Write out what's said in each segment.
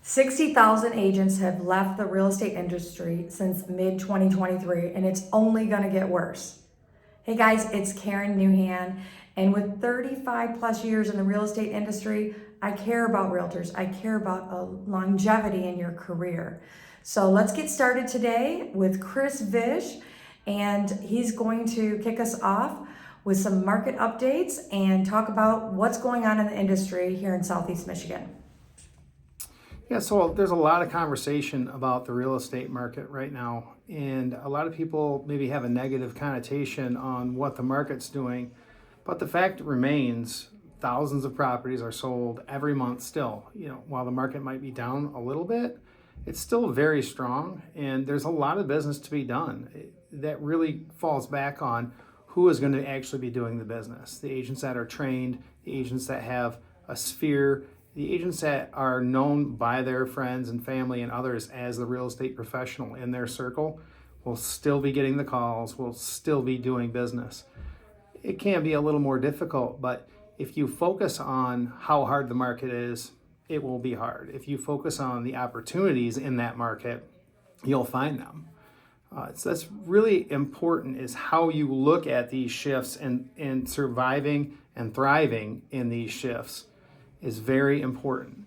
60,000 agents have left the real estate industry since mid 2023, and it's only going to get worse. Hey guys, it's Karen Newhan, and with 35 plus years in the real estate industry, I care about realtors. I care about longevity in your career. So let's get started today with Chris Vish, and he's going to kick us off with some market updates and talk about what's going on in the industry here in Southeast Michigan. Yeah, so there's a lot of conversation about the real estate market right now, and a lot of people maybe have a negative connotation on what the market's doing, but the fact remains thousands of properties are sold every month still. While the market might be down a little bit, it's still very strong, and there's a lot of business to be done. That really falls back on who is going to actually be doing the business. The agents that are trained, the agents that have a sphere, the agents that are known by their friends and family and others as the real estate professional in their circle will still be getting the calls, will still be doing business. It can be a little more difficult, but if you focus on how hard the market is, it will be hard. If you focus on the opportunities in that market, you'll find them. So that's really important, is how you look at these shifts, and surviving and thriving in these shifts is very important.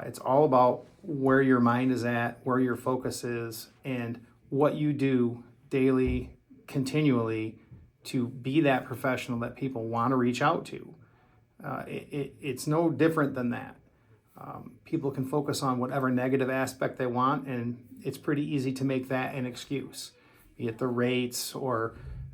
It's all about where your mind is at, where your focus is, and what you do daily, continually, to be that professional that people want to reach out to. It's no different than that. People can focus on whatever negative aspect they want, and it's pretty easy to make that an excuse, be it the rates or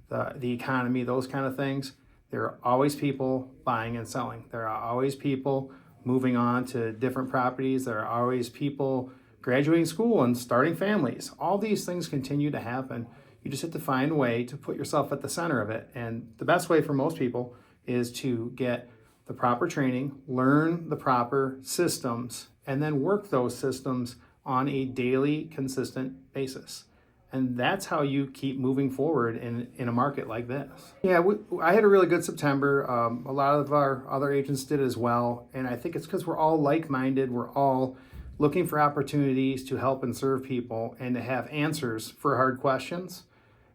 the economy, those kind of things. There are always people buying and selling. There are always people moving on to different properties. There are always people graduating school and starting families. All these things continue to happen. You just have to find a way to put yourself at the center of it. And the best way for most people is to get the proper training, learn the proper systems, and then work those systems on a daily, consistent basis. And that's how you keep moving forward in a market like this. Yeah, I had a really good September. A lot of our other agents did as well. And I think it's because we're all like-minded. We're all looking for opportunities to help and serve people, and to have answers for hard questions,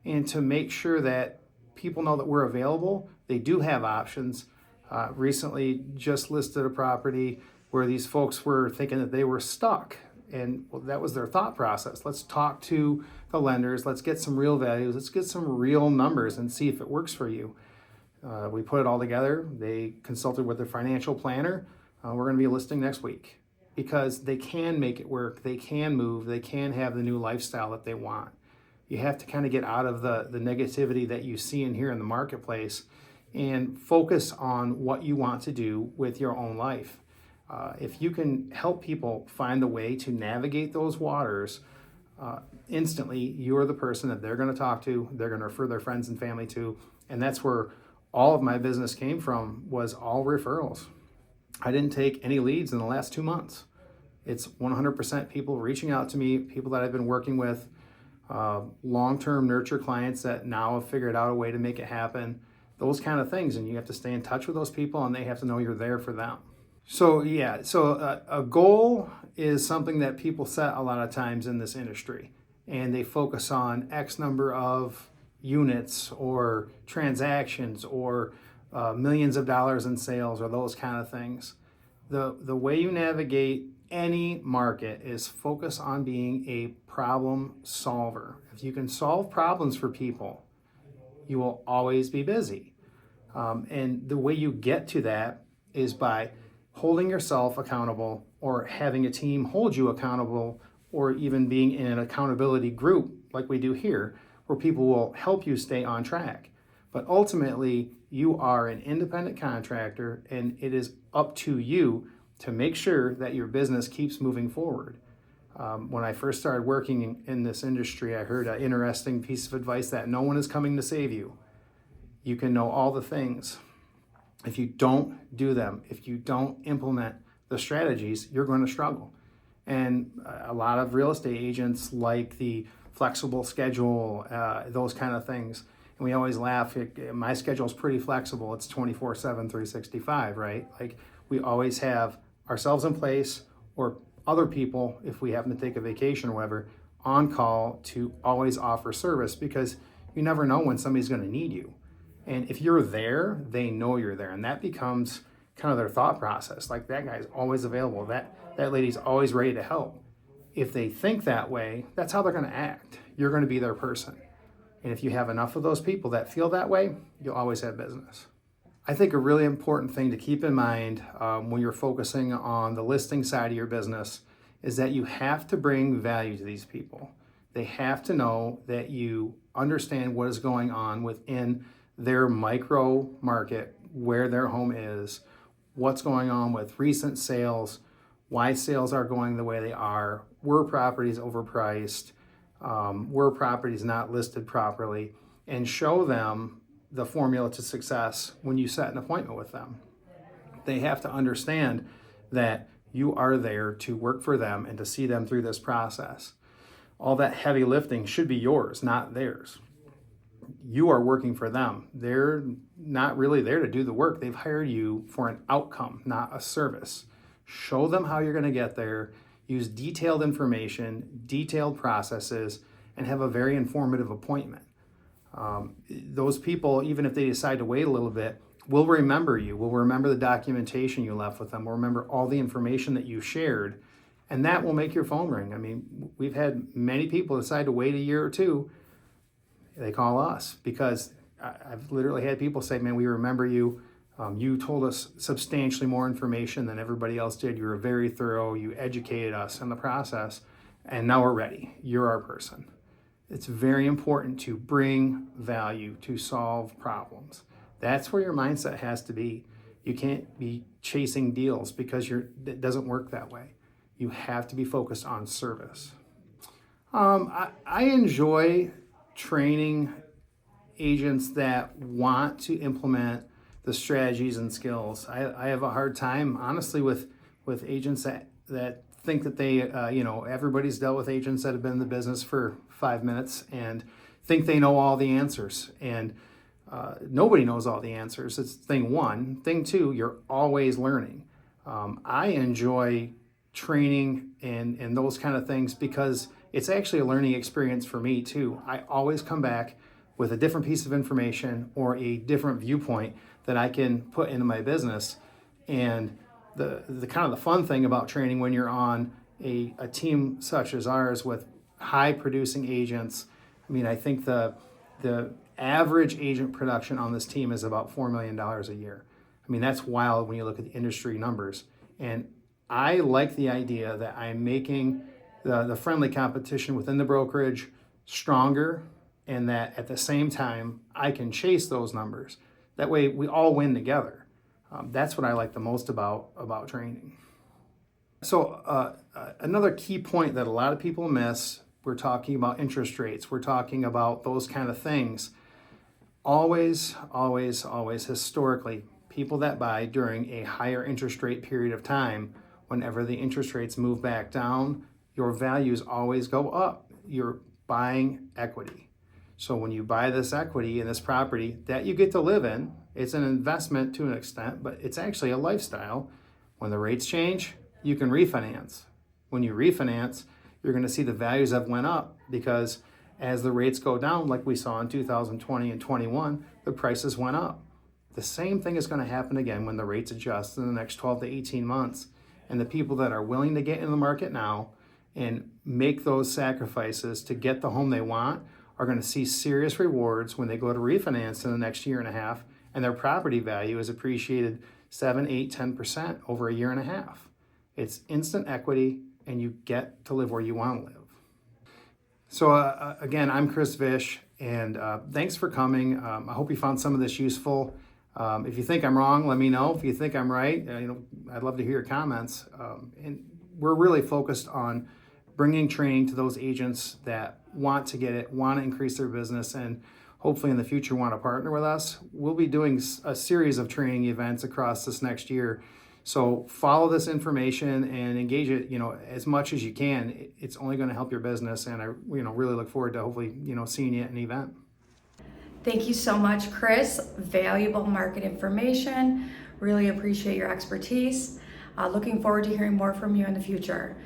and to make sure that people know that we're available. They do have options. Recently just listed a property where these folks were thinking that they were stuck. And that was their thought process. Let's talk to the lenders. Let's get some real values. Let's get some real numbers and see if it works for you. We put it all together. They consulted with their financial planner. We're going to be listing next week, because they can make it work. They can move. They can have the new lifestyle that they want. You have to kind of get out of the negativity that you see and hear in the marketplace, and focus on what you want to do with your own life. If you can help people find the way to navigate those waters, instantly you're the person that they're going to talk to, they're going to refer their friends and family to, and that's where all of my business came from, was all referrals. I didn't take any leads in the last 2 months. It's 100% people reaching out to me, people that I've been working with, long-term nurture clients that now have figured out a way to make it happen, those kind of things. And you have to stay in touch with those people, and they have to know you're there for them. So a goal is something that people set a lot of times in this industry, and they focus on X number of units or transactions or millions of dollars in sales or those kind of things. The way you navigate any market is focus on being a problem solver. If you can solve problems for people, you will always be busy. And the way you get to that is by holding yourself accountable, or having a team hold you accountable, or even being in an accountability group like we do here, where people will help you stay on track. But ultimately, you are an independent contractor, and it is up to you to make sure that your business keeps moving forward. When I first started working in this industry, I heard an interesting piece of advice, that no one is coming to save you. You can know all the things. If you don't do them, if you don't implement the strategies, you're going to struggle. And a lot of real estate agents like the flexible schedule, those kind of things. And we always laugh, my schedule is pretty flexible. It's 24/7, 365, right? Like, we always have ourselves in place, or other people, if we happen to take a vacation or whatever, on call to always offer service, because you never know when somebody's going to need you. And if you're there, they know you're there, and that becomes kind of their thought process. Like, that guy's always available. That lady's always ready to help. If they think that way, that's how they're going to act. You're going to be their person. And if you have enough of those people that feel that way, you'll always have business. I think a really important thing to keep in mind when you're focusing on the listing side of your business is that you have to bring value to these people. They have to know that you understand what is going on within their micro market, where their home is, what's going on with recent sales, why sales are going the way they are, were properties overpriced, were properties not listed properly, and show them the formula to success when you set an appointment with them. They have to understand that you are there to work for them and to see them through this process. All that heavy lifting should be yours, not theirs. You are working for them. They're not really there to do the work. They've hired you for an outcome, not a service. Show them how you're going to get there. Use detailed information, detailed processes, and have a very informative appointment. Those people, even if they decide to wait a little bit, will remember you, will remember the documentation you left with them, will remember all the information that you shared, and that will make your phone ring. I mean, we've had many people decide to wait a year or two. They call us because I've literally had people say, man, we remember you. You told us substantially more information than everybody else did. You were very thorough. You educated us in the process, and now we're ready. You're our person. It's very important to bring value, to solve problems. That's where your mindset has to be. You can't be chasing deals because it doesn't work that way. You have to be focused on service. I enjoy training agents that want to implement the strategies and skills. I have a hard time, honestly, with agents that think that they, everybody's dealt with agents that have been in the business for 5 minutes and think they know all the answers. And nobody knows all the answers. It's thing one. Thing two, you're always learning. I enjoy training and those kind of things because it's actually a learning experience for me too. I always come back with a different piece of information or a different viewpoint that I can put into my business. And the kind of the fun thing about training when you're on a team such as ours with high producing agents, I mean, I think the average agent production on this team is about $4 million a year. I mean, that's wild when you look at the industry numbers. And I like the idea that I'm making the friendly competition within the brokerage stronger, and that at the same time, I can chase those numbers. That way we all win together. That's what I like the most about training. So another key point that a lot of people miss, we're talking about interest rates, we're talking about those kind of things. Always, always, always, historically, people that buy during a higher interest rate period of time, whenever the interest rates move back down, your values always go up. You're buying equity. So when you buy this equity in this property that you get to live in, it's an investment to an extent, but it's actually a lifestyle. When the rates change, you can refinance. When you refinance, you're going to see the values have went up because as the rates go down, like we saw in 2020 and 21, the prices went up. The same thing is going to happen again when the rates adjust in the next 12 to 18 months. And the people that are willing to get in the market now and make those sacrifices to get the home they want are going to see serious rewards when they go to refinance in the next year and a half, and their property value is appreciated 7, 8, 10% over a year and a half. It's instant equity, and you get to live where you want to live. So again, I'm Chris Vish, and thanks for coming. I hope you found some of this useful. If you think I'm wrong, let me know. If you think I'm right, I'd love to hear your comments. And we're really focused on bringing training to those agents that want to get it, want to increase their business, and hopefully in the future want to partner with us. We'll be doing a series of training events across this next year. So follow this information and engage it, as much as you can. It's only going to help your business, and I, really look forward to hopefully, seeing you at an event. Thank you so much, Chris. Valuable market information. Really appreciate your expertise. Looking forward to hearing more from you in the future.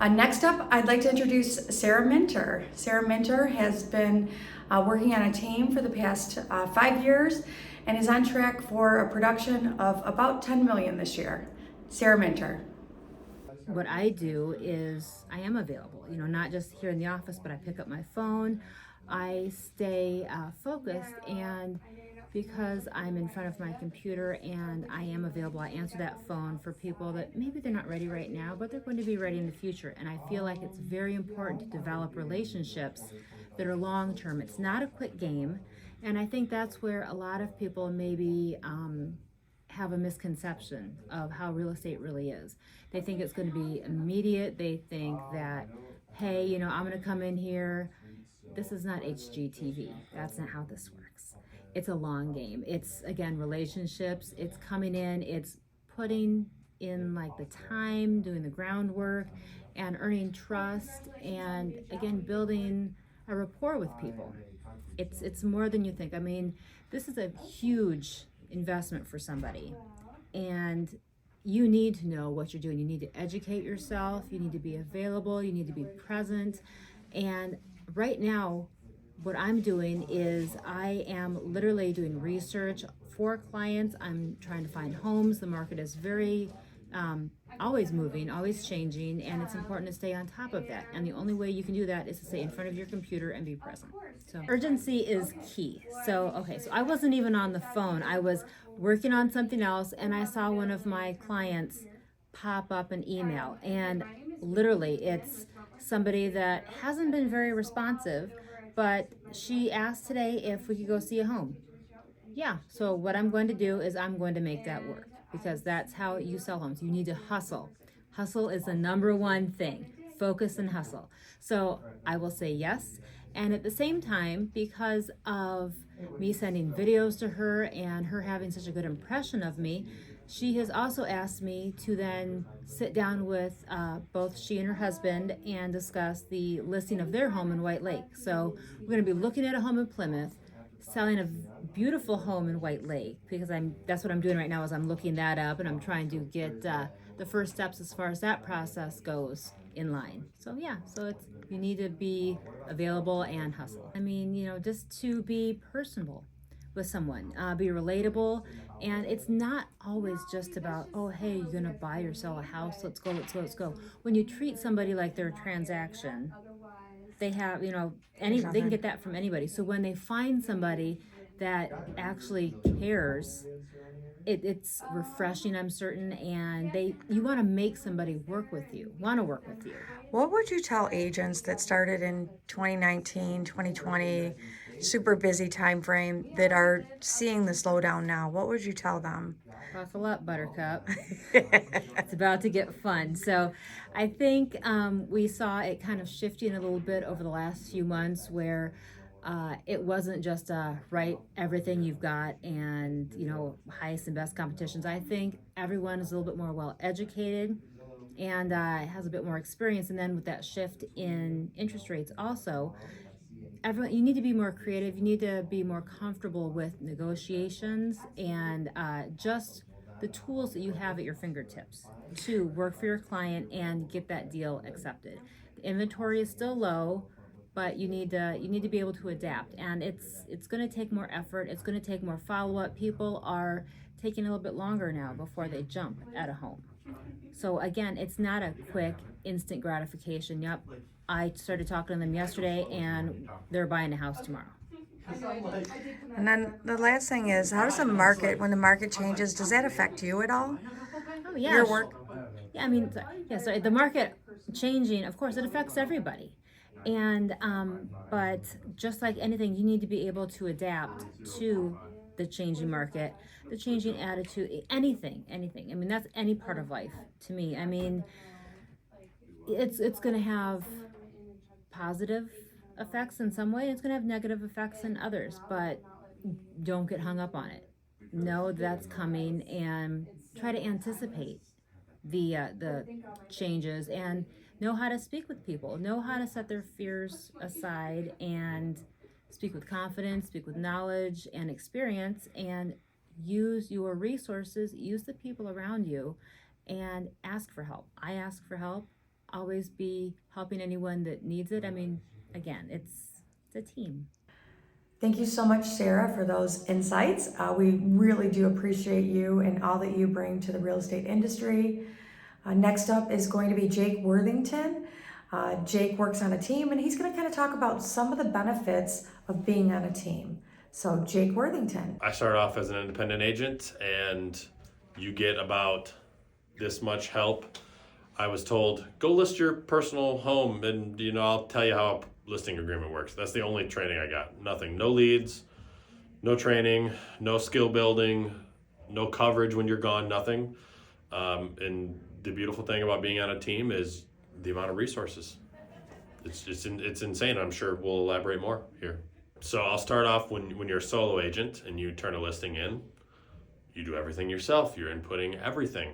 Next up, I'd like to introduce Sarah Minter. Sarah Minter has been working on a team for the past 5 years and is on track for a production of about 10 million this year. Sarah Minter. What I do is I am available, not just here in the office, but I pick up my phone. I stay focused, and because I'm in front of my computer and I am available, I answer that phone for people that maybe they're not ready right now, but they're going to be ready in the future. And I feel like it's very important to develop relationships that are long term. It's not a quick game, and I think that's where a lot of people maybe have a misconception of how real estate really is. They think it's going to be immediate. They think that, hey, I'm going to come in here. This is not HGTV. That's not how this works. It's a long game. It's, again, relationships. It's coming in. It's putting in like the time, doing the groundwork, and earning trust, and again, building a rapport with people. It's more than you think. I mean, this is a huge investment for somebody, and you need to know what you're doing. You need to educate yourself. You need to be available. You need to be present. And right now, what I'm doing is I am literally doing research for clients. I'm trying to find homes. The market is very always moving, always changing, and it's important to stay on top of that. And the only way you can do that is to stay in front of your computer and be present. So urgency is key. So I wasn't even on the phone. I was working on something else, and I saw one of my clients pop up an email, and literally it's somebody that hasn't been very responsive, but she asked today if we could go see a home. Yeah, so what I'm going to do is I'm going to make that work, because that's how you sell homes. You need to hustle. Hustle is the number one thing. Focus and hustle. So I will say yes. And at the same time, because of me sending videos to her and her having such a good impression of me, she has also asked me to then sit down with both she and her husband and discuss the listing of their home in White Lake. So we're going to be looking at a home in Plymouth, selling a beautiful home in White Lake, because that's what I'm doing right now is I'm looking that up, and I'm trying to get the first steps as far as that process goes in line. So you need to be available and hustle. I mean, just to be personable with someone, be relatable. And it's not always just about, oh, hey, you're gonna buy or sell a house, let's go. When you treat somebody like they're a transaction, they have, they can get that from anybody. So when they find somebody that actually cares, it's refreshing, I'm certain, and you want to make somebody want to work with you. What would you tell agents that started in 2019, 2020, super busy time frame, that are seeing the slowdown now? What would you tell them? Buckle up, Buttercup. It's about to get fun. So I think we saw it kind of shifting a little bit over the last few months, where it wasn't just write everything you've got and highest and best competitions. I think everyone is a little bit more well educated and has a bit more experience. And then with that shift in interest rates also, you need to be more creative. You need to be more comfortable with negotiations and just the tools that you have at your fingertips to work for your client and get that deal accepted. The inventory is still low, but you need to be able to adapt, and it's going to take more effort. It's going to take more follow-up. People are taking a little bit longer now before they jump at a home. So again, it's not a quick, instant gratification. Yep, I started talking to them yesterday, and they're buying a house tomorrow. And then the last thing is, how does when the market changes, does that affect you at all? Oh yeah, Your work? Yeah, I mean, so the market changing, of course, it affects everybody. And but just like anything, you need to be able to adapt to the changing market, the changing attitude, anything. I mean, that's any part of life to me. I mean, it's going to have positive effects in some way. It's going to have negative effects in others, but don't get hung up on it. Know that's coming and try to anticipate the changes, and know how to speak with people, know how to set their fears aside and speak with confidence, speak with knowledge and experience, and use your resources, use the people around you, and ask for help. I ask for help, always be helping anyone that needs it. I mean, again, it's a team. Thank you so much, Sarah, for those insights. We really do appreciate you and all that you bring to the real estate industry. Next up is going to be Jake Worthington. Jake works on a team, and he's going to kind of talk about some of the benefits of being on a team. So, Jake Worthington. I started off as an independent agent, and you get about this much help. I was told, go list your personal home, and I'll tell you how a listing agreement works. That's the only training I got. Nothing, no leads, no training, no skill building, no coverage when you're gone, nothing. And the beautiful thing about being on a team is the amount of resources. It's insane. I'm sure we'll elaborate more here. So I'll start off when you're a solo agent and you turn a listing in, you do everything yourself. You're inputting everything.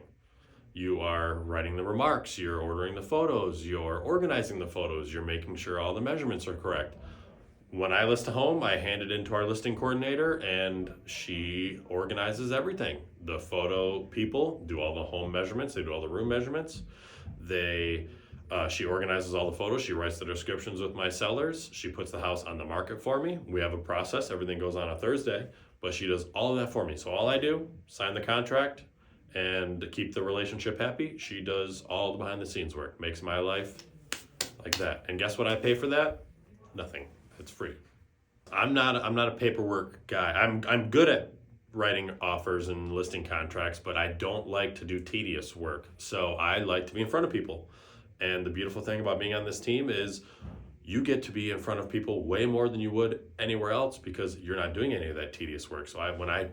You are writing the remarks, you're ordering the photos, you're organizing the photos, you're making sure all the measurements are correct. When I list a home, I hand it into our listing coordinator, and she organizes everything. The photo people do all the home measurements, they do all the room measurements. She organizes all the photos, she writes the descriptions with my sellers, she puts the house on the market for me. We have a process, everything goes on a Thursday, but she does all of that for me. So all I do, sign the contract, and to keep the relationship happy, she does all the behind the scenes work, makes my life like that. And guess what I pay for that? Nothing. It's free. I'm not a paperwork guy. I'm good at writing offers and listing contracts, but I don't like to do tedious work. So I like to be in front of people. And the beautiful thing about being on this team is you get to be in front of people way more than you would anywhere else, because you're not doing any of that tedious work. So when I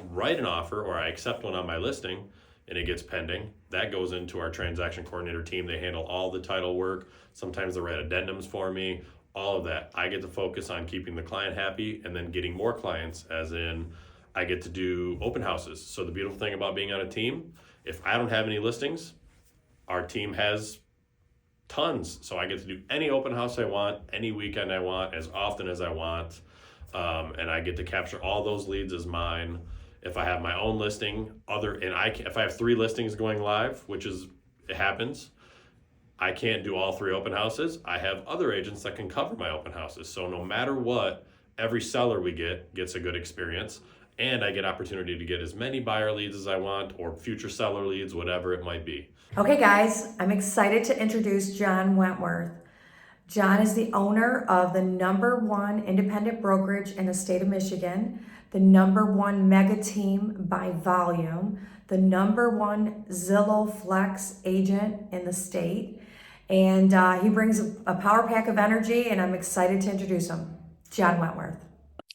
write an offer or I accept one on my listing and it gets pending, that goes into our transaction coordinator team. They handle all the title work. Sometimes they write addendums for me, all of that. I get to focus on keeping the client happy and then getting more clients, as in I get to do open houses. So the beautiful thing about being on a team, if I don't have any listings, our team has tons. So I get to do any open house I want, any weekend I want, as often as I want. And I get to capture all those leads as mine. If I have my own listing, if I have 3 listings going live, it happens, I can't do all 3 open houses. I have other agents that can cover my open houses. So no matter what, every seller we get gets a good experience, and I get opportunity to get as many buyer leads as I want, or future seller leads, whatever it might be. Okay, guys, I'm excited to introduce John Wentworth. John is the owner of the #1 independent brokerage in the state of Michigan, the #1 mega team by volume, the #1 Zillow Flex agent in the state, and he brings a power pack of energy, and I'm excited to introduce him. John Wentworth.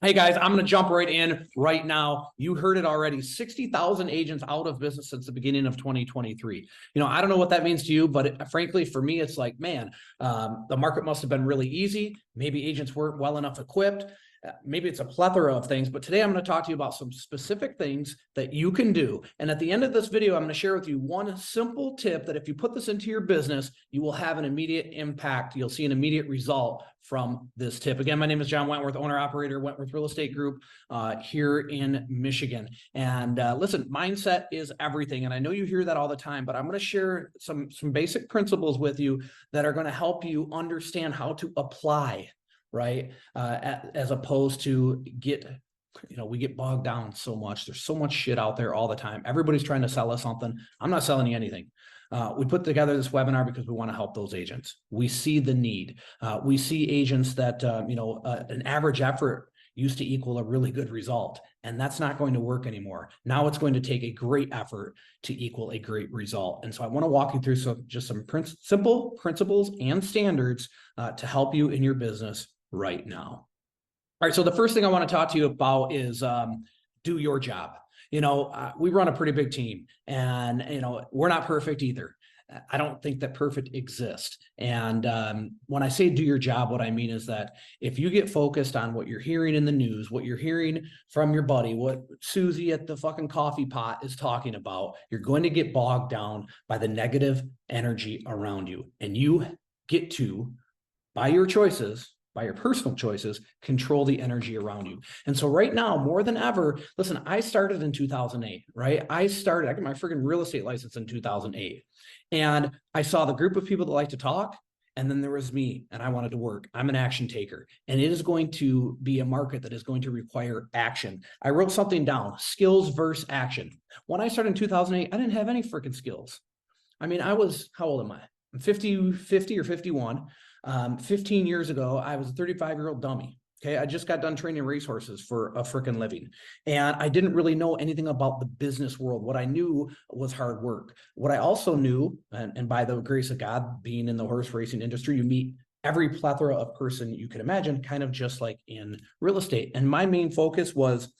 Hey guys, I'm going to jump right in right now. You heard it already. 60,000 agents out of business since the beginning of 2023. I don't know what that means to you, but frankly, for me, it's like, man, the market must have been really easy. Maybe agents weren't well enough equipped. Maybe it's a plethora of things, but today I'm going to talk to you about some specific things that you can do. And at the end of this video, I'm going to share with you one simple tip that if you put this into your business, you will have an immediate impact. You'll see an immediate result from this tip. Again, my name is John Wentworth, owner operator, Wentworth Real Estate Group here in Michigan. And listen, mindset is everything. And I know you hear that all the time, but I'm going to share some basic principles with you that are going to help you understand how to apply, right? As opposed to we get bogged down so much. There's so much shit out there all the time. Everybody's trying to sell us something. I'm not selling you anything. We put together this webinar because we want to help those agents. We see the need. We see agents that, an average effort used to equal a really good result, and that's not going to work anymore. Now it's going to take a great effort to equal a great result. And so I want to walk you through some simple principles and standards to help you in your business right now. All right, so the first thing I want to talk to you about is do your job. We run a pretty big team, and we're not perfect either. I don't think that perfect exists. And when I say do your job, what I mean is that if you get focused on what you're hearing in the news, what you're hearing from your buddy, what Susie at the fucking coffee pot is talking about, you're going to get bogged down by the negative energy around you. And you get to, by your choices, by your personal choices, control the energy around you. And so right now, more than ever, listen, I started in 2008, right? I got my freaking real estate license in 2008. And I saw the group of people that like to talk. And then there was me, and I wanted to work. I'm an action taker, and it is going to be a market that is going to require action. I wrote something down, skills versus action. When I started in 2008, I didn't have any freaking skills. I mean, how old am I? I'm 50 or 51. 15 years ago, I was a 35-year-old dummy. Okay, I just got done training racehorses for a freaking living. And I didn't really know anything about the business world. What I knew was hard work. What I also knew, and by the grace of God, being in the horse racing industry, you meet every plethora of person you can imagine, kind of just like in real estate. And my main focus was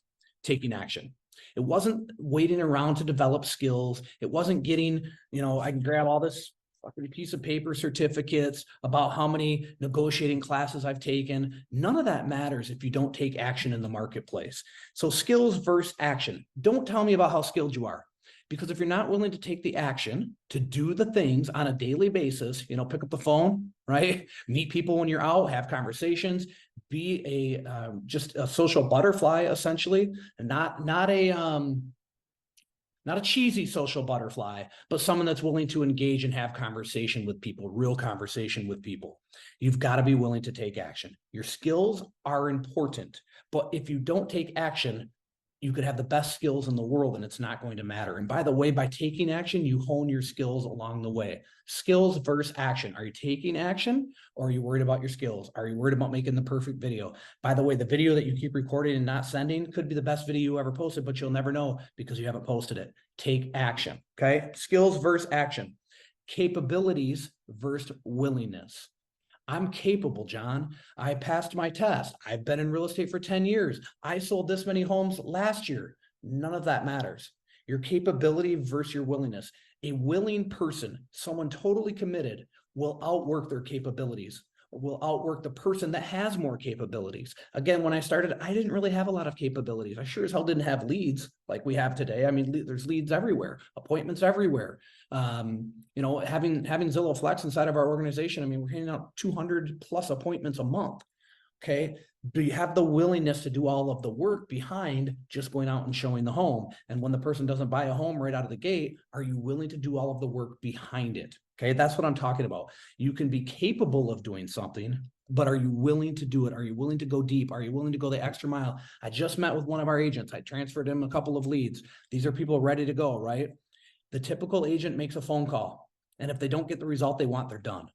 taking action. It wasn't waiting around to develop skills. It wasn't getting, I can grab all this fucking piece of paper certificates about how many negotiating classes I've taken. None of that matters if you don't take action in the marketplace. So skills versus action. Don't tell me about how skilled you are, because if you're not willing to take the action to do the things on a daily basis, pick up the phone, right? Meet people when you're out, have conversations, be just a social butterfly, essentially, and not a cheesy social butterfly, but someone that's willing to engage and have conversation with people, real conversation with people. You've got to be willing to take action. Your skills are important, but if you don't take action, you could have the best skills in the world and it's not going to matter. And by the way, by taking action, you hone your skills along the way. Skills versus action. Are you taking action, or are you worried about your skills? Are you worried about making the perfect video? By the way, the video that you keep recording and not sending could be the best video you ever posted, but you'll never know because you haven't posted it. Take action, okay? Skills versus action. Capabilities versus willingness. I'm capable, John. I passed my test. I've been in real estate for 10 years. I sold this many homes last year. None of that matters. Your capability versus your willingness. A willing person, someone totally committed, will outwork their capabilities, will outwork the person that has more capabilities. Again, when I started, I didn't really have a lot of capabilities. I sure as hell didn't have leads like we have today. I mean, there's leads everywhere, appointments everywhere. Having Zillow Flex inside of our organization, I mean, we're handing out 200 plus appointments a month. Okay. Do you have the willingness to do all of the work behind just going out and showing the home? And when the person doesn't buy a home right out of the gate, are you willing to do all of the work behind it? Okay. That's what I'm talking about. You can be capable of doing something, but are you willing to do it? Are you willing to go deep? Are you willing to go the extra mile? I just met with one of our agents. I transferred him a couple of leads. These are people ready to go, right? The typical agent makes a phone call, and if they don't get the result they want, they're done.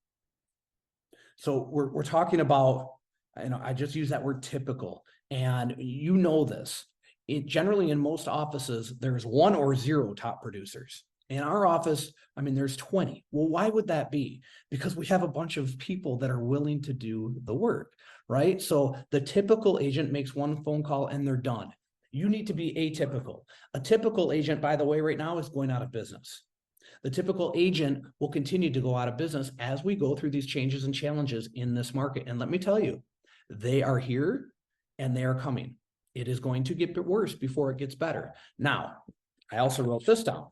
So we're talking about, I just use that word typical, and this. Generally in most offices, there's 1 or 0 top producers. In our office, there's 20. Well, why would that be? Because we have a bunch of people that are willing to do the work, right? So the typical agent makes one phone call and they're done. You need to be atypical. A typical agent, by the way, right now is going out of business. The typical agent will continue to go out of business as we go through these changes and challenges in this market. And let me tell you, they are here and they are coming. It is going to get worse before it gets better. Now, I also wrote this down.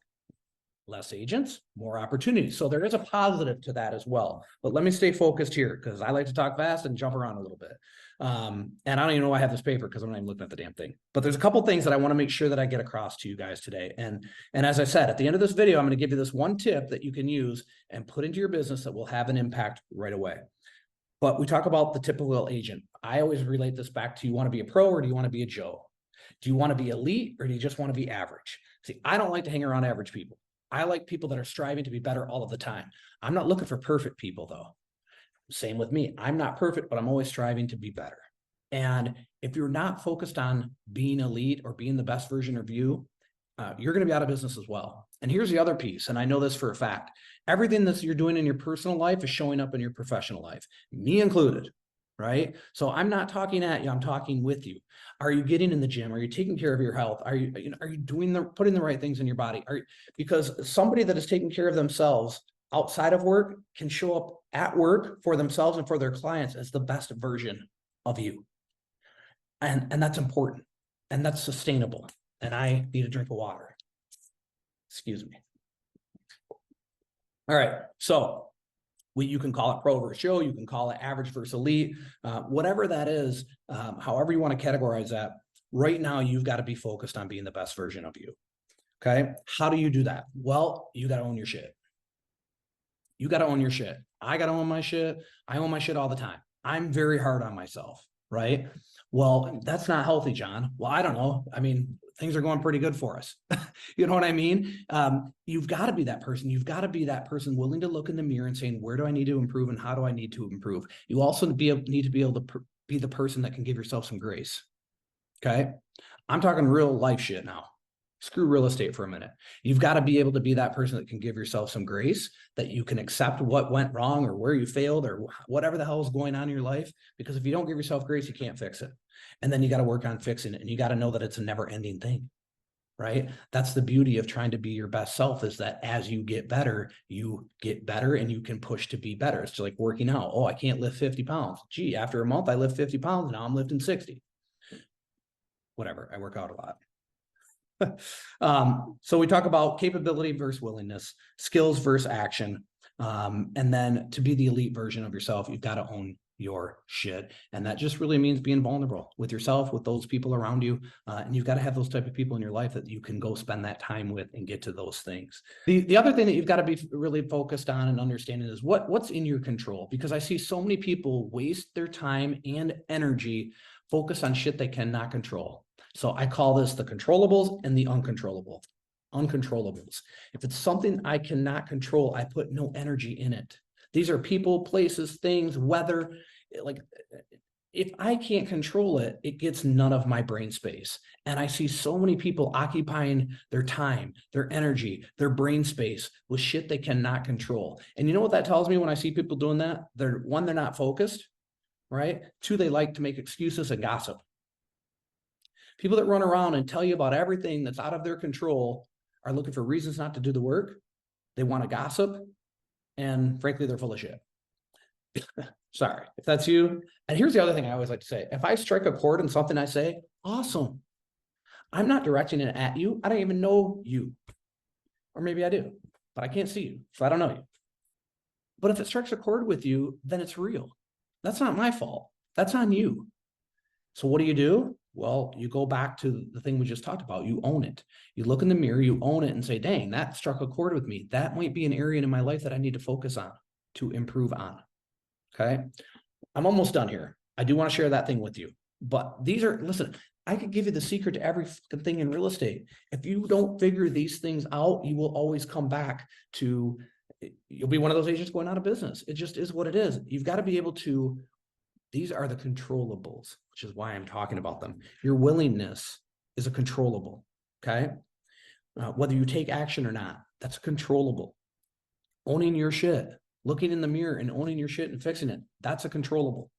Less agents, more opportunities. So there is a positive to that as well. But let me stay focused here because I like to talk fast and jump around a little bit. And I don't even know why I have this paper because I'm not even looking at the damn thing. But there's a couple things that I want to make sure that I get across to you guys today. And as I said, at the end of this video, I'm going to give you this one tip that you can use and put into your business that will have an impact right away. But we talk about the typical agent. I always relate this back to, you want to be a pro or do you want to be a Joe? Do you want to be elite or do you just want to be average? See, I don't like to hang around average people. I like people that are striving to be better all of the time. I'm not looking for perfect people though. Same with me. I'm not perfect, but I'm always striving to be better. And if you're not focused on being elite or being the best version of you, you're going to be out of business as well. And here's the other piece, and I know this for a fact. Everything that you're doing in your personal life is showing up in your professional life, me included, right? So I'm not talking at you, I'm talking with you. Are you getting in the gym? Are you taking care of your health? Are you putting the right things in your body? Because somebody that is taking care of themselves outside of work can show up at work for themselves and for their clients as the best version of you. And that's important and that's sustainable. And I need a drink of water. Excuse me. All right. So You can call it pro versus show, you can call it average versus elite, whatever that is, however you want to categorize that. Right now, you've got to be focused on being the best version of you. Okay. How do you do that? Well, you got to own your shit. You got to own your shit. I got to own my shit. I own my shit all the time. I'm very hard on myself, right? Well, that's not healthy, John. Well, I don't know. I mean, things are going pretty good for us. You know what I mean? You've got to be that person. You've got to be that person willing to look in the mirror and saying, where do I need to improve and how do I need to improve? You also need to be able to be the person that can give yourself some grace. Okay. I'm talking real life shit now. Screw real estate for a minute. You've got to be able to be that person that can give yourself some grace, that you can accept what went wrong or where you failed or whatever the hell is going on in your life. Because if you don't give yourself grace, you can't fix it. And then you got to work on fixing it. And you got to know that it's a never ending thing, right? That's the beauty of trying to be your best self, is that as you get better and you can push to be better. It's just like working out. Oh, I can't lift 50 pounds. Gee, after a month, I lift 50 pounds. Now I'm lifting 60. Whatever. I work out a lot. So we talk about capability versus willingness, skills versus action. And then to be the elite version of yourself, you've got to own your shit. And that just really means being vulnerable with yourself, with those people around you. And you've got to have those type of people in your life that you can go spend that time with and get to those things. The other thing that you've got to be really focused on and understanding is what's in your control, because I see so many people waste their time and energy focus on shit they cannot control. So I call this the controllables and the uncontrollables. If it's something I cannot control, I put no energy in it. These are people, places, things, weather. Like, if I can't control it, it gets none of my brain space. And I see so many people occupying their time, their energy, their brain space with shit they cannot control. And you know what that tells me when I see people doing that? They're not focused, right? Two, they like to make excuses and gossip. People that run around and tell you about everything that's out of their control are looking for reasons not to do the work. They want to gossip. And frankly, they're full of shit. Sorry, if that's you. And here's the other thing I always like to say. If I strike a chord in something I say, awesome. I'm not directing it at you. I don't even know you. Or maybe I do, but I can't see you, so I don't know you. But if it strikes a chord with you, then it's real. That's not my fault. That's on you. So what do? Well, you go back to the thing we just talked about. You own it. You look in the mirror, you own it and say, dang, that struck a chord with me. That might be an area in my life that I need to focus on, to improve on. Okay. I'm almost done here. I do want to share that thing with you, but listen, I could give you the secret to every thing in real estate. If you don't figure these things out, you will always come back to, you'll be one of those agents going out of business. It just is what it is. You've got to be able to, these are the controllables, which is why I'm talking about them. Your willingness is a controllable, okay? Whether you take action or not, that's a controllable. Owning your shit, looking in the mirror and owning your shit and fixing it, that's a controllable.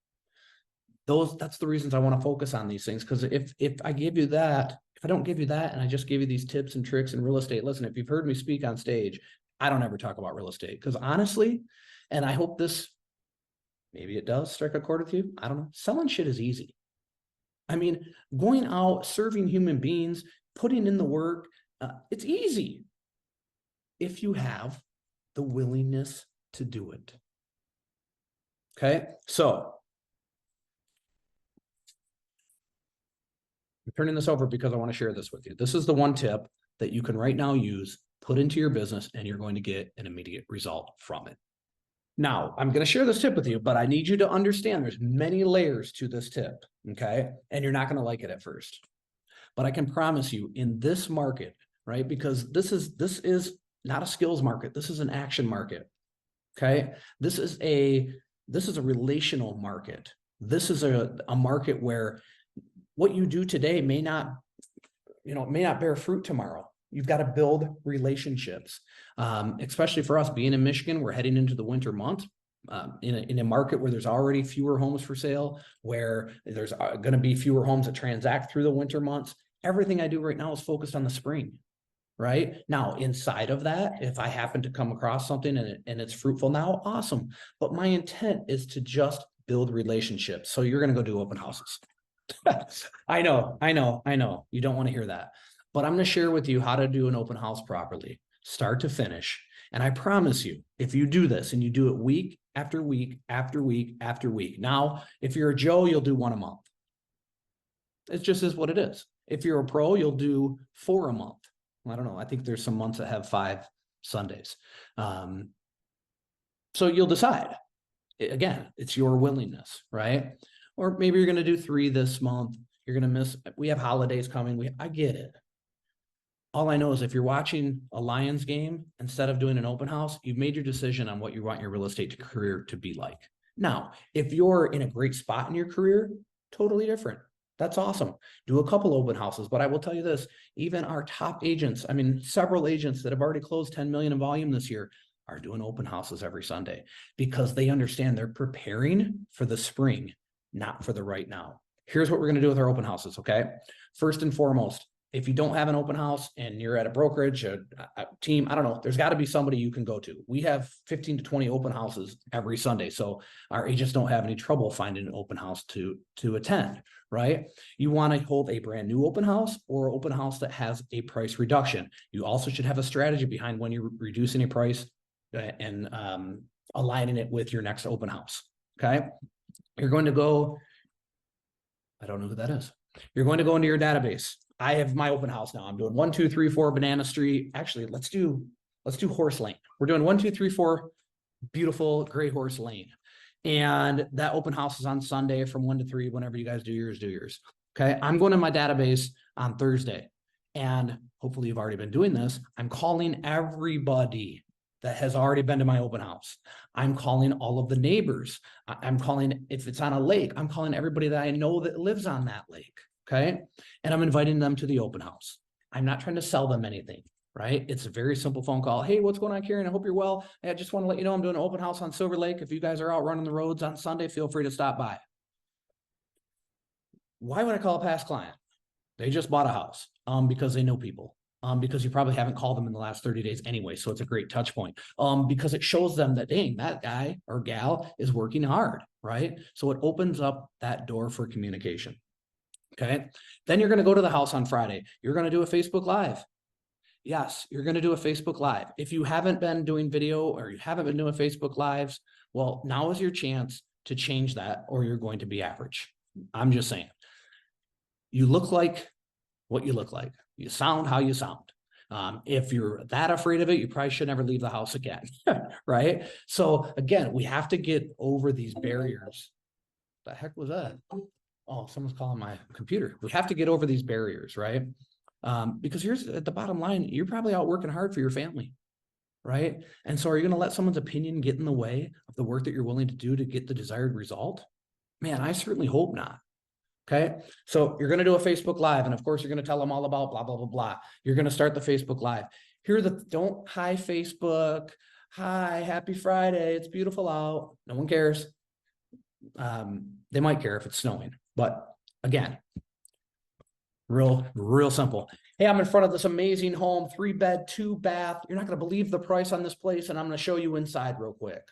That's the reasons I want to focus on these things, because if I give you that, if I don't give you that and I just give you these tips and tricks in real estate, listen, if you've heard me speak on stage, I don't ever talk about real estate, because honestly, and I hope this, maybe it does strike a chord with you. I don't know. Selling shit is easy. I mean, going out, serving human beings, putting in the work, it's easy if you have the willingness to do it. Okay, so I'm turning this over because I want to share this with you. This is the one tip that you can right now use, put into your business, and you're going to get an immediate result from it. Now, I'm going to share this tip with you, but I need you to understand there's many layers to this tip, okay? And you're not going to like it at first. But I can promise you in this market, right? Because this is not a skills market. This is an action market, okay? This is a relational market. This is a market where what you do today may not bear fruit tomorrow. You've got to build relationships, especially for us being in Michigan. We're heading into the winter months in a market where there's already fewer homes for sale, where there's going to be fewer homes that transact through the winter months. Everything I do right now is focused on the spring, right? Now, inside of that, if I happen to come across something and it's fruitful now, awesome. But my intent is to just build relationships. So you're going to go do open houses. I know. You don't want to hear that. But I'm going to share with you how to do an open house properly, start to finish. And I promise you, if you do this and you do it week after week after week after week. Now, if you're a Joe, you'll do 1 a month. It just is what it is. If you're a pro, you'll do 4 a month. I don't know. I think there's some months that have 5 Sundays. So you'll decide. Again, it's your willingness, right? Or maybe you're going to do 3 this month. You're going to miss. We have holidays coming. I get it. All I know is if you're watching a Lions game, instead of doing an open house, you've made your decision on what you want your real estate career to be like. Now, if you're in a great spot in your career, totally different. That's awesome. Do a couple open houses, but I will tell you this, even our top agents, I mean, several agents that have already closed 10 million in volume this year are doing open houses every Sunday because they understand they're preparing for the spring, not for the right now. Here's what we're going to do with our open houses. Okay. First and foremost, if you don't have an open house and you're at a brokerage, a team, I don't know, there's got to be somebody you can go to. We have 15 to 20 open houses every Sunday. So our agents don't have any trouble finding an open house to attend, right? You want to hold a brand new open house or open house that has a price reduction. You also should have a strategy behind when you're reducing a price and aligning it with your next open house. Okay. You're going to go, I don't know who that is. You're going to go into your database. I have my open house now. I'm doing 1, 2, 3, 4 Banana Street. Actually, let's do Horse Lane. We're doing 1, 2, 3, 4 beautiful Gray Horse Lane. And that open house is on Sunday from 1 to 3. Whenever you guys do yours, do yours. Okay. I'm going to my database on Thursday. And hopefully you've already been doing this. I'm calling everybody that has already been to my open house. I'm calling all of the neighbors. I'm calling, if it's on a lake, I'm calling everybody that I know that lives on that lake. Okay. And I'm inviting them to the open house. I'm not trying to sell them anything, right? It's a very simple phone call. Hey, what's going on, Karen? I hope you're well. Hey, I just want to let you know I'm doing an open house on Silver Lake. If you guys are out running the roads on Sunday, feel free to stop by. Why would I call a past client? They just bought a house because they know people. Because you probably haven't called them in the last 30 days anyway. So it's a great touch point because it shows them that, dang, that guy or gal is working hard, right? So it opens up that door for communication. Okay. Then you're going to go to the house on Friday. You're going to do a Facebook Live. Yes, you're going to do a Facebook Live. If you haven't been doing video or you haven't been doing Facebook Lives, well, now is your chance to change that or you're going to be average. I'm just saying. You look like what you look like. You sound how you sound. If you're that afraid of it, you probably should never leave the house again, right? So again, we have to get over these barriers. The heck was that? Oh, someone's calling my computer. We have to get over these barriers, right? Because here's at the bottom line, you're probably out working hard for your family, right? And so are you going to let someone's opinion get in the way of the work that you're willing to do to get the desired result? Man, I certainly hope not. Okay. So you're going to do a Facebook Live. And of course, you're going to tell them all about blah, blah, blah, blah. You're going to start the Facebook Live. Don't hi Facebook. Hi, happy Friday. It's beautiful out. No one cares. They might care if it's snowing, but again, real simple. Hey, I'm in front of this amazing home, 3-bed, 2-bath. You're not going to believe the price on this place. And I'm going to show you inside real quick.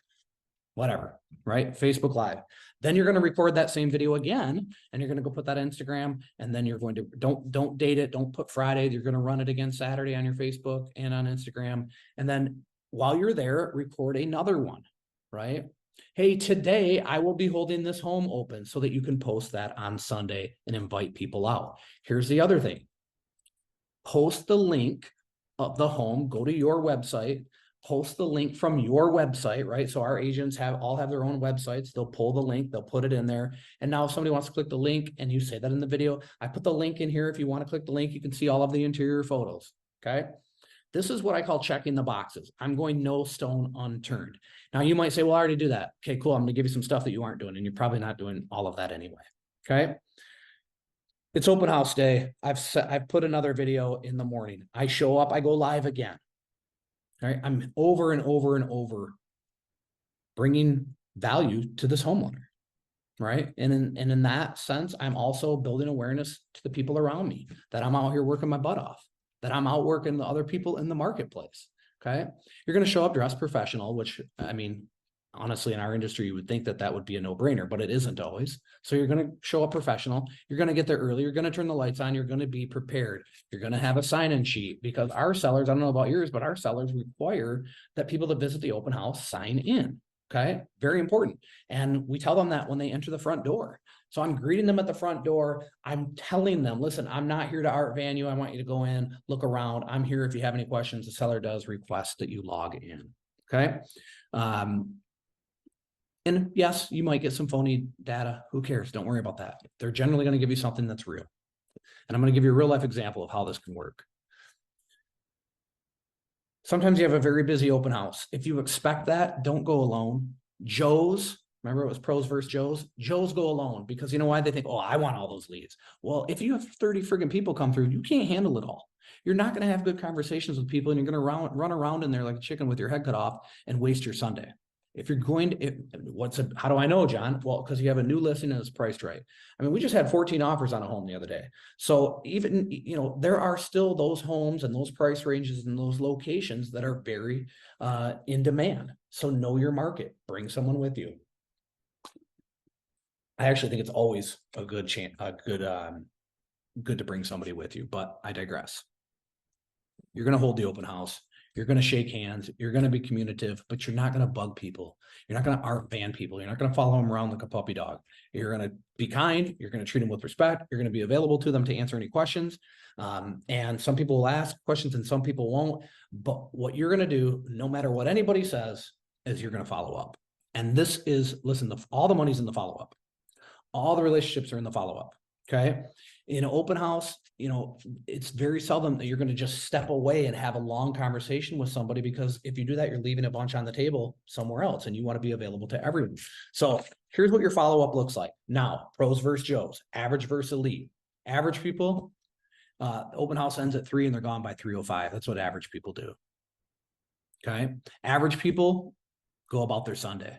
Whatever, right? Facebook Live. Then you're going to record that same video again, and you're going to go put that on Instagram, and then you're going to, don't date it. Don't put Friday. You're going to run it again Saturday on your Facebook and on Instagram. And then while you're there, record another one, right? Hey, today I will be holding this home open so that you can post that on Sunday and invite people out. Here's the other thing. Post the link of the home, go to your website, post the link from your website, right? So our agents all have their own websites. They'll pull the link, they'll put it in there. And now if somebody wants to click the link and you say that in the video, I put the link in here. If you want to click the link, you can see all of the interior photos. Okay. This is what I call checking the boxes. I'm going no stone unturned. Now you might say, well, I already do that. Okay, cool. I'm going to give you some stuff that you aren't doing, and you're probably not doing all of that anyway. Okay. It's open house day. I've put another video in the morning. I show up, I go live again. All right. I'm over and over and over bringing value to this homeowner. Right. And in that sense, I'm also building awareness to the people around me that I'm out here working my butt off, that I'm out working the other people in the marketplace. Okay. You're going to show up dressed professional, which, I mean, honestly, in our industry, you would think that would be a no-brainer, but it isn't always. So you're going to show up professional. You're going to get there early. You're going to turn the lights on. You're going to be prepared. You're going to have a sign-in sheet because our sellers, I don't know about yours, but our sellers require that people that visit the open house sign in. Okay, very important. And we tell them that when they enter the front door. So I'm greeting them at the front door. I'm telling them, listen, I'm not here to art van you. I want you to go in, look around. I'm here if you have any questions. The seller does request that you log in. Okay. And yes, you might get some phony data. Who cares? Don't worry about that. They're generally going to give you something that's real. And I'm going to give you a real life example of how this can work. Sometimes you have a very busy open house. If you expect that, don't go alone. Joe's, remember it was pros versus Joe's? Joe's go alone because you know why? They think, oh, I want all those leads. Well, if you have 30 friggin' people come through, you can't handle it all. You're not going to have good conversations with people and you're going to run around in there like a chicken with your head cut off and waste your Sunday. If you're going to, how do I know, John? Well, because you have a new listing and it's priced right. I mean, we just had 14 offers on a home the other day. So even, there are still those homes and those price ranges and those locations that are very in demand. So know your market, bring someone with you. I actually think it's always a good chance, good to bring somebody with you, but I digress. You're going to hold the open house. You're going to shake hands. You're going to be communicative, but you're not going to bug people. You're not going to art van people. You're not going to follow them around like a puppy dog. You're going to be kind. You're going to treat them with respect. You're going to be available to them to answer any questions. And some people will ask questions and some people won't. But what you're going to do, no matter what anybody says, is you're going to follow up. And this is, listen, all the money's in the follow-up. All the relationships are in the follow-up. Okay. In an open house, it's very seldom that you're going to just step away and have a long conversation with somebody, because if you do that, you're leaving a bunch on the table somewhere else and you want to be available to everyone. So here's what your follow-up looks like. Now, pros versus Joes, average versus elite. Average people, open house ends at 3 and they're gone by 3:05. That's what average people do. Okay. Average people go about their Sunday.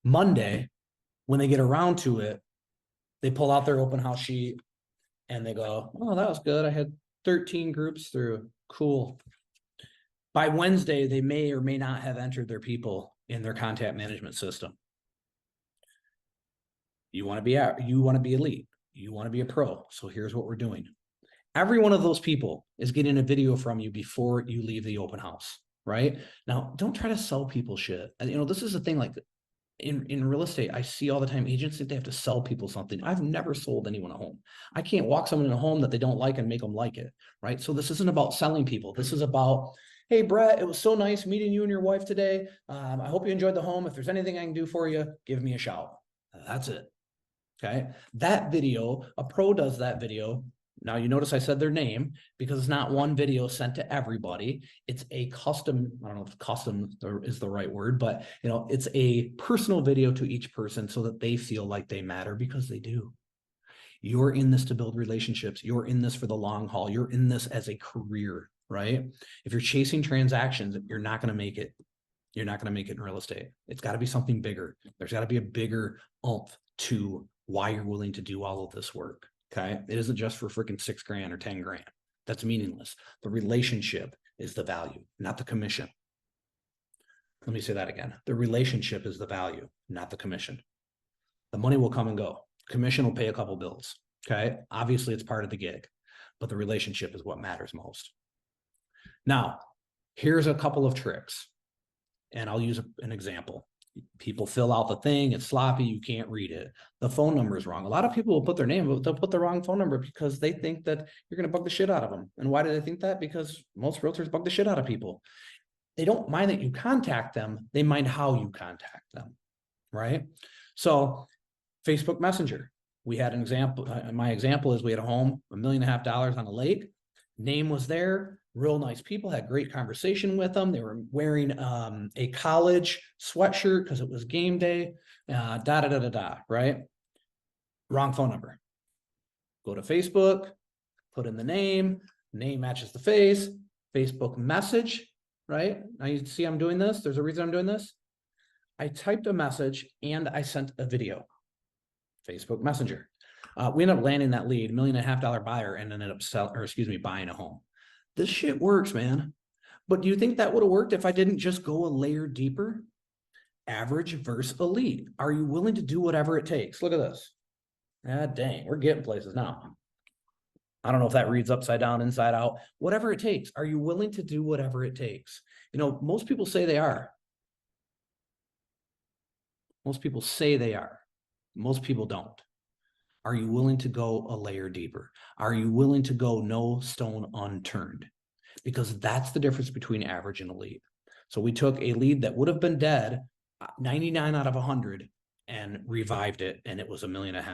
Monday, when they get around to it, they pull out their open house sheet and they go, oh, that was good. I had 13 groups through. Cool. By Wednesday, they may or may not have entered their people in their contact management system. You want to be elite. You want to be a pro. So here's what we're doing. Every one of those people is getting a video from you before you leave the open house, right? Now, don't try to sell people shit. And this is the thing, like, in real estate, I see all the time agents think they have to sell people something. I've never sold anyone a home. I can't walk someone in a home that they don't like and make them like it, right? So this isn't about selling people. This is about, hey, Brett, it was so nice meeting you and your wife today. I hope you enjoyed the home. If there's anything I can do for you, give me a shout. That's it. Okay. That video, a pro does that video. Now you notice I said their name because it's not one video sent to everybody. It's a custom, I don't know if custom is the right word, but it's a personal video to each person so that they feel like they matter, because they do. You're in this to build relationships. You're in this for the long haul. You're in this as a career, right? If you're chasing transactions, you're not going to make it. You're not going to make it in real estate. It's got to be something bigger. There's got to be a bigger oomph to why you're willing to do all of this work. Okay. It isn't just for freaking $6,000 or $10,000. That's meaningless. The relationship is the value, not the commission. Let me say that again. The relationship is the value, not the commission. The money will come and go. Commission will pay a couple bills. Okay. Obviously it's part of the gig, but the relationship is what matters most. Now, here's a couple of tricks, and I'll use an example. People fill out the thing, it's sloppy, you can't read it. The phone number is wrong. A lot of people will put their name, but they'll put the wrong phone number because they think that you're going to bug the shit out of them. And why do they think that? Because most realtors bug the shit out of people. They don't mind that you contact them, they mind how you contact them, right? So Facebook Messenger, we had an example. My example is we had a home, $1.5 million on a lake. Name was there. Real nice people, had great conversation with them. They were wearing a college sweatshirt because it was game day, right? Wrong phone number. Go to Facebook, put in the name matches the face, Facebook message, right? Now you see I'm doing this. There's a reason I'm doing this. I typed a message and I sent a video. Facebook Messenger. We ended up landing that lead, $1.5 million buyer, and ended up buying a home. This shit works, man. But do you think that would have worked if I didn't just go a layer deeper? Average versus elite. Are you willing to do whatever it takes? Look at this. Ah, dang, we're getting places now. I don't know if that reads upside down, inside out, whatever it takes. Are you willing to do whatever it takes? You know, most people say they are. Most people say they are. Most people don't. Are you willing to go a layer deeper? Are you willing to go no stone unturned? Because that's the difference between average and elite. So we took a lead that would have been dead 99 out of 100 and revived it, and it was $1.5 million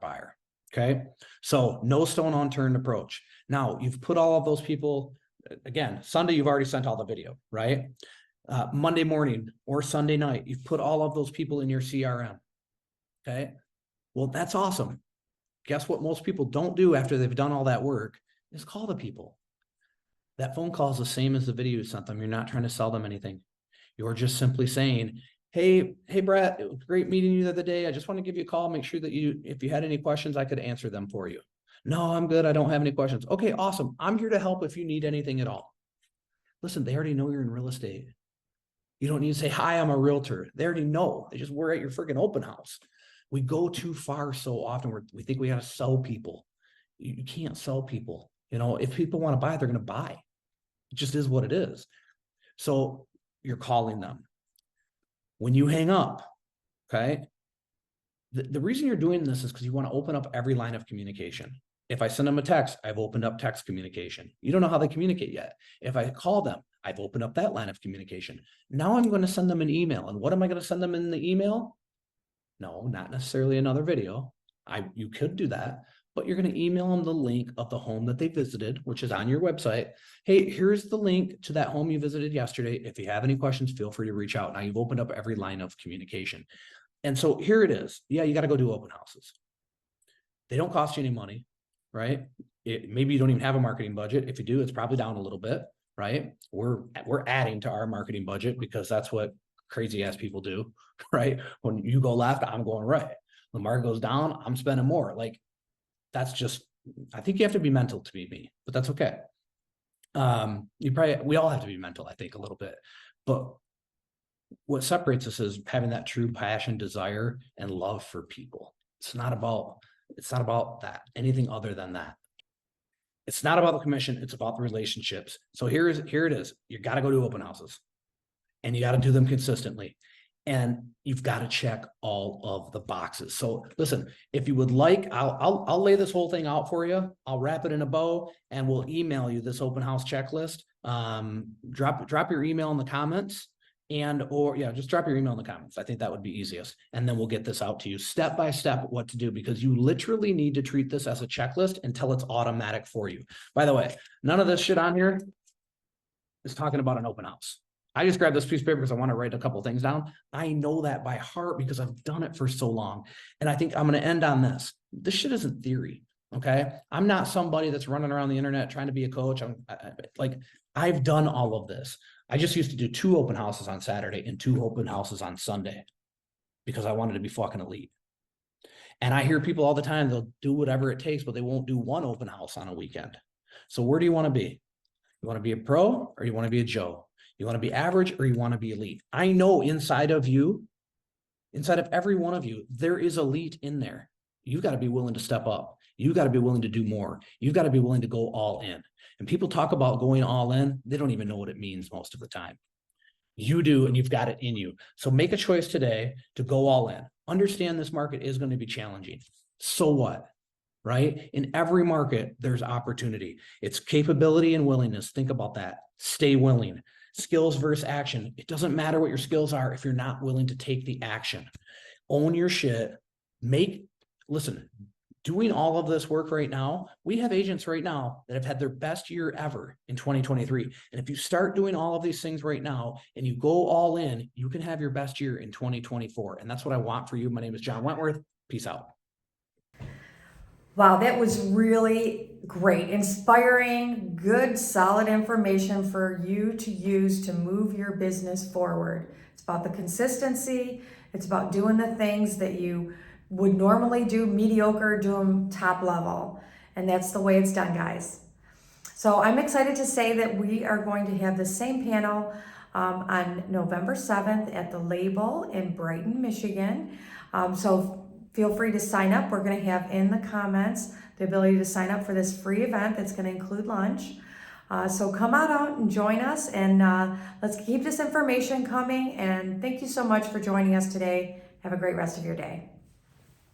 buyer. Okay. So no stone unturned approach. Now you've put all of those people, again, Sunday, you've already sent all the video, right? Monday morning or Sunday night, you've put all of those people in your CRM. Okay. Well, that's awesome. Guess what most people don't do after they've done all that work is call the people. That phone call is the same as the video you sent them. You're not trying to sell them anything. You're just simply saying, hey, Brett, it was great meeting you the other day. I just want to give you a call. Make sure that if you had any questions, I could answer them for you. No, I'm good. I don't have any questions. Okay, awesome. I'm here to help if you need anything at all. Listen, they already know you're in real estate. You don't need to say, hi, I'm a realtor. They already know. They just were at your freaking open house. We go too far so often. We think we got to sell people. You can't sell people. You know, if people want to buy, they're going to buy. It just is what it is. So you're calling them. When you hang up, okay, the reason you're doing this is because you want to open up every line of communication. If I send them a text, I've opened up text communication. You don't know how they communicate yet. If I call them, I've opened up that line of communication. Now I'm going to send them an email. And what am I going to send them in the email? No, not necessarily another video. You could do that, but you're going to email them the link of the home that they visited, which is on your website. Hey, here's the link to that home you visited yesterday. If you have any questions, feel free to reach out. Now you've opened up every line of communication. And so here it is. Yeah, you got to go do open houses. They don't cost you any money, right? Maybe you don't even have a marketing budget. If you do, it's probably down a little bit, right? We're adding to our marketing budget because that's what crazy ass people do, right? When you go left, I'm going right. The market goes down, I'm spending more. Like, that's just, I think you have to be mental to be me, but that's okay. We all have to be mental, I think, a little bit, but what separates us is having that true passion, desire, and love for people. It's not about that, anything other than that. It's not about the commission, it's about the relationships. So here it is. You got to go to open houses and you got to do them consistently. And you've got to check all of the boxes. So listen, if you would like, I'll lay this whole thing out for you. I'll wrap it in a bow and we'll email you this open house checklist. Drop your email in the comments just drop your email in the comments. I think that would be easiest. And then we'll get this out to you step by step what to do, because you literally need to treat this as a checklist until it's automatic for you. By the way, none of this shit on here is talking about an open house. I just grabbed this piece of paper because I want to write a couple things down. I know that by heart because I've done it for so long. And I think I'm going to end on this. This shit isn't theory. Okay. I'm not somebody that's running around the internet trying to be a coach. I've done all of this. I just used to do 2 open houses on Saturday and 2 open houses on Sunday because I wanted to be fucking elite. And I hear people all the time, they'll do whatever it takes, but they won't do 1 open house on a weekend. So where do you want to be? You want to be a pro or you want to be a Joe? You want to be average or you want to be elite? I know inside of every one of you, there is elite in there. You've got to be willing to step up. You've got to be willing to do more. You've got to be willing to go all in. And people talk about going all in. They don't even know what it means most of the time. You do, and you've got it in you. So make a choice today to go all in. Understand this market is going to be challenging. So what? Right? In every market, there's opportunity. It's capability and willingness. Think about that. Stay willing. Skills versus action. It doesn't matter what your skills are if you're not willing to take the action. Own your shit. Listen, doing all of this work right now, we have agents right now that have had their best year ever in 2023. And if you start doing all of these things right now and you go all in, you can have your best year in 2024. And that's what I want for you. My name is John Wentworth. Peace out. Wow, that was really great. Inspiring, good, solid information for you to use to move your business forward. It's about the consistency. It's about doing the things that you would normally do mediocre, do them top level. And that's the way it's done, guys. So I'm excited to say that we are going to have the same panel on November 7th at the Label in Brighton, Michigan. So feel free to sign up. We're going to have in the comments the ability to sign up for this free event that's going to include lunch. So come on out and join us, and let's keep this information coming. And thank you so much for joining us today. Have a great rest of your day.